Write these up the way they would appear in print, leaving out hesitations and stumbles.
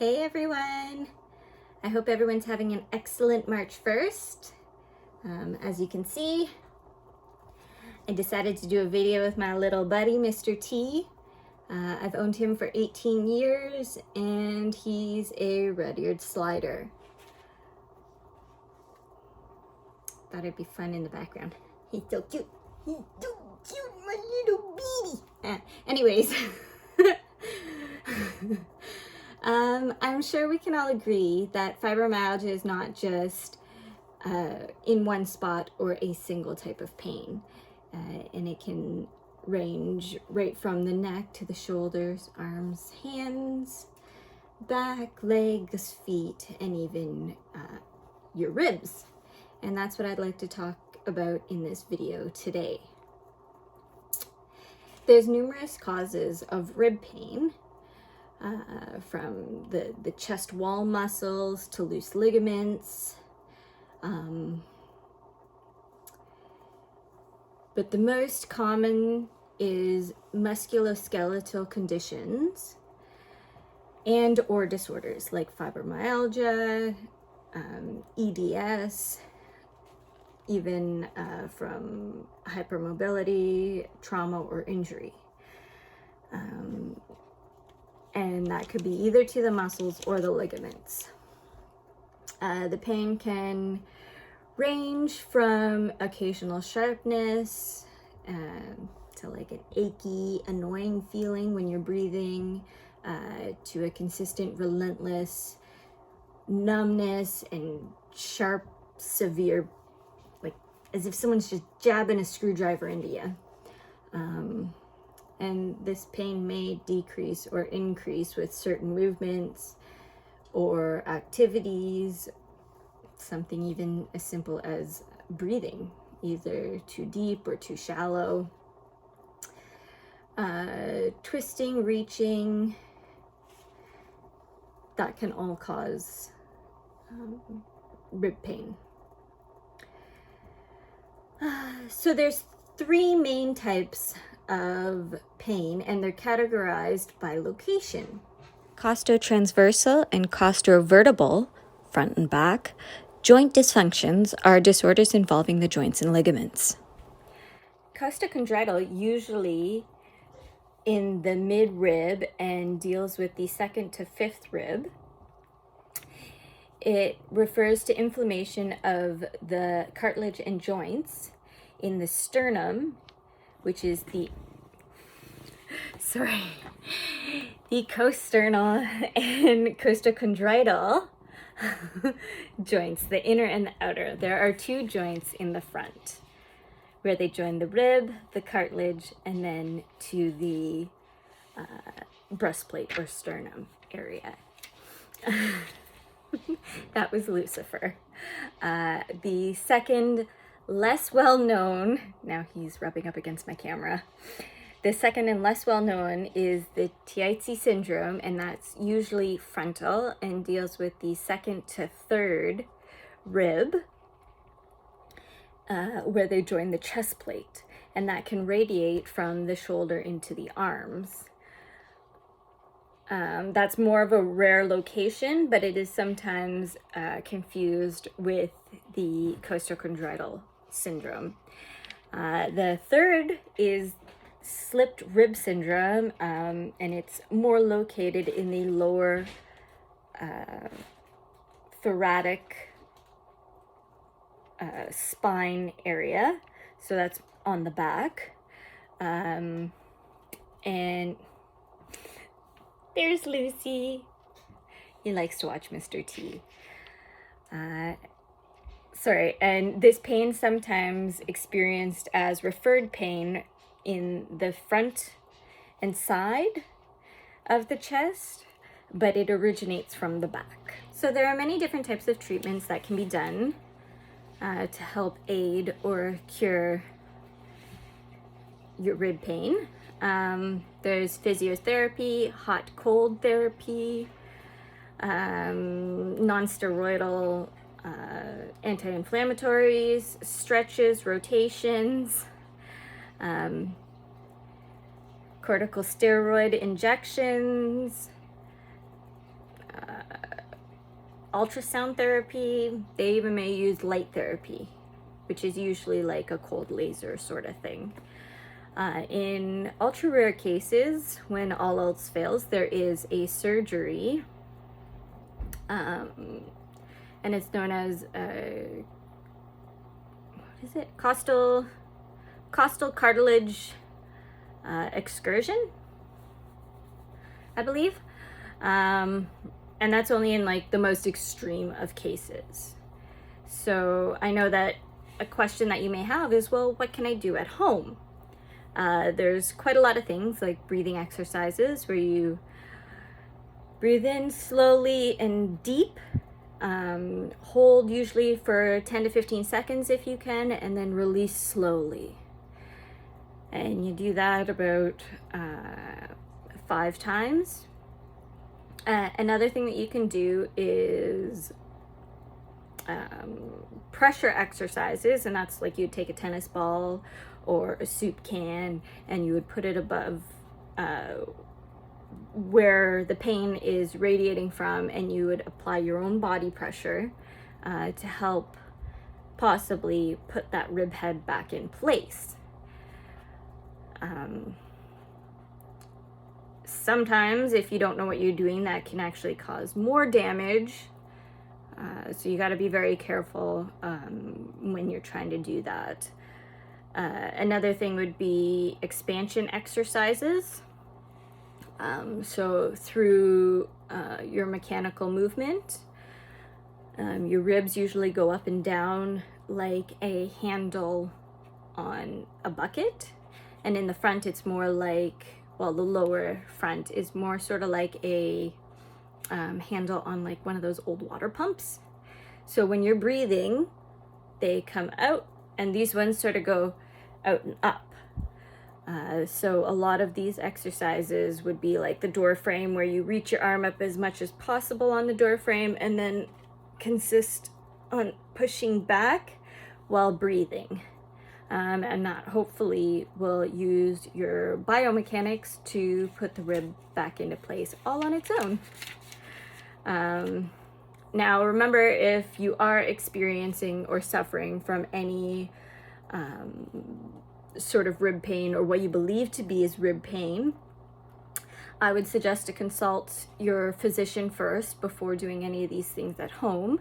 Hey everyone! I hope everyone's having an excellent March 1st. As you can see, I decided to do a video with my little buddy, Mr. T. I've owned him for 18 years and he's a red-eared slider. Thought it'd be fun in the background. He's so cute. He's so cute, my little baby. Anyways. I'm sure we can all agree that fibromyalgia is not just in one spot or a single type of pain. And it can range right from the neck to the shoulders, arms, hands, back, legs, feet, and even your ribs. And that's what I'd like to talk about in this video today. There's numerous causes of rib pain, from the chest wall muscles to loose ligaments. But the most common is musculoskeletal conditions and or disorders like fibromyalgia, EDS, even from hypermobility, trauma, or injury. And that could be either to the muscles or the ligaments. The pain can range from occasional sharpness to like an achy, annoying feeling when you're breathing, to a consistent, relentless numbness and sharp, severe, like as if someone's just jabbing a screwdriver into you. And this pain may decrease or increase with certain movements or activities, something even as simple as breathing, either too deep or too shallow. Twisting, reaching, that can all cause rib pain. So there's three main types of pain, and they're categorized by location. Costotransversal and costovertebral, front and back, joint dysfunctions are disorders involving the joints and ligaments. Costochondrital usually in the mid-rib and deals with the second to fifth rib. It refers to inflammation of the cartilage and joints in the sternum, which is the costernal and costochondrital joints, the inner and the outer. There are two joints in the front where they join the rib, the cartilage, and then to the breastplate or sternum area. That was Lucifer. The second, less well known, now he's rubbing up against my camera. The second and less well known is the Tietze syndrome, and that's usually frontal and deals with the second to third rib, where they join the chest plate, and that can radiate from the shoulder into the arms. That's more of a rare location, but it is sometimes confused with the costochondrital syndrome. The third is slipped rib syndrome, and it's more located in the lower thoracic spine area, so that's on the back. And there's Lucy. He likes to watch Mr. T. And this pain sometimes experienced as referred pain in the front and side of the chest, but it originates from the back. So there are many different types of treatments that can be done to help aid or cure your rib pain. There's physiotherapy, hot cold therapy, non-steroidal anti-inflammatories, stretches, rotations, corticosteroid injections, ultrasound therapy. They even may use light therapy, which is usually like a cold laser sort of thing. In ultra rare cases, when all else fails, there is a surgery, and it's known as what is it? Costal cartilage excursion, I believe. And that's only in like the most extreme of cases. So I know that a question that you may have is, well, what can I do at home? There's quite a lot of things like breathing exercises where you breathe in slowly and deep, hold usually for 10 to 15 seconds if you can, and then release slowly. And you do that about 5 times. Another thing that you can do is pressure exercises, and that's like you'd take a tennis ball or a soup can and you would put it above where the pain is radiating from, and you would apply your own body pressure to help possibly put that rib head back in place. Sometimes if you don't know what you're doing, that can actually cause more damage. So you got to be very careful when you're trying to do that. Another thing would be expansion exercises. So through your mechanical movement, your ribs usually go up and down like a handle on a bucket. And in the front, it's more like, well, the lower front is more sort of like a handle on like one of those old water pumps. So when you're breathing, they come out, and these ones sort of go out and up. So a lot of these exercises would be like the door frame, where you reach your arm up as much as possible on the door frame and then consist on pushing back while breathing. And that hopefully will use your biomechanics to put the rib back into place all on its own. Now remember, if you are experiencing or suffering from any sort of rib pain, or what you believe to be is rib pain, I would suggest to consult your physician first before doing any of these things at home.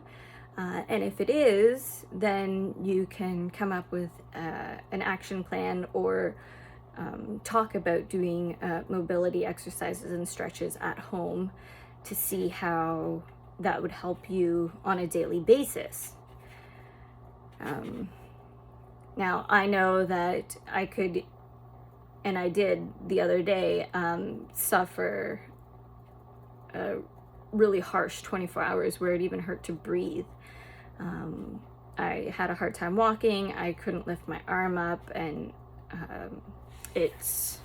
And if it is, then you can come up with an action plan, or talk about doing mobility exercises and stretches at home to see how that would help you on a daily basis. Now, I know that I could, and I did the other day, suffer a really harsh 24 hours where it even hurt to breathe. I had a hard time walking. I couldn't lift my arm up, and it's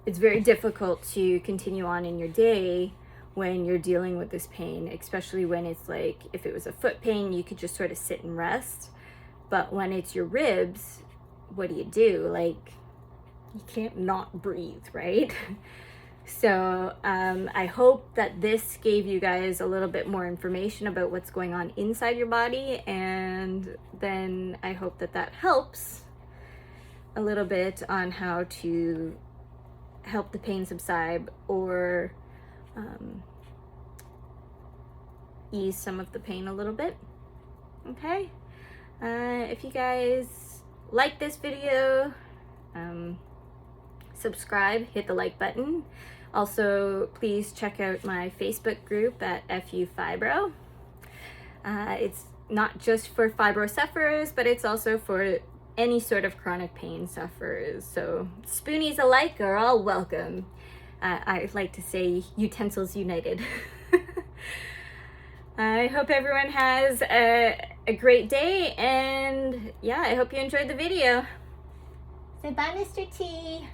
very difficult to continue on in your day when you're dealing with this pain, especially when it's like, if it was a foot pain, you could just sort of sit and rest. But when it's your ribs, what do? Like, you can't not breathe, right? So I hope that this gave you guys a little bit more information about what's going on inside your body, and then I hope that that helps a little bit on how to help the pain subside, or ease some of the pain a little bit. Okay? If you guys like this video, subscribe, hit the like button. Also, please check out my Facebook group at FU Fibro. It's not just for fibro sufferers, but it's also for any sort of chronic pain sufferers. So spoonies alike are all welcome. I like to say utensils united. I hope everyone has a great day, and yeah, I hope you enjoyed the video. Say bye, Mr. T.